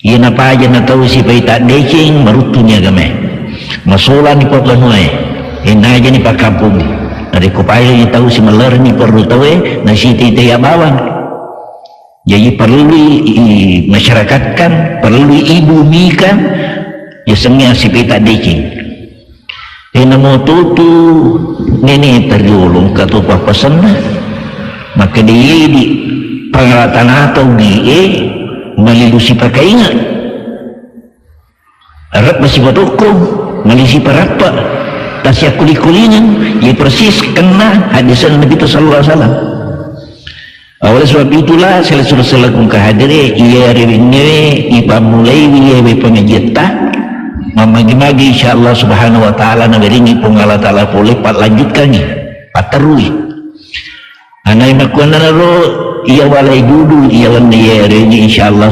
Ia napa aja na tahu si pai tak decing marutunya game. Masola ni pot lanuai. Ina aja ni pak kampung. Ada kopaya ni tahu si meler ni perlu tahu na si tete ya bawang. Jadi perlu masyarakat kan, perlu ibu mi kan. Ya sengnya si pai tak decing. Ina mau tutu nene terjulung katu apa pesan maka dia di pengalatan atau dia malilusi pakai ingat harap masih berhukum malisi parapa tasya kulikulinen ia persis kena hadisan Nabi sallallahu alaihi wasallam. Oleh sebab itulah saya suruh selaku kehadiri ia rewinnya ipa mulai ia pengajian memagi-magi insyaAllah subhanahu wa ta'ala nabiringi pungala ta'ala boleh pat lanjutkannya pat terui anai makuan naro ia walai dudu ia lana ia rewinnya insyaAllah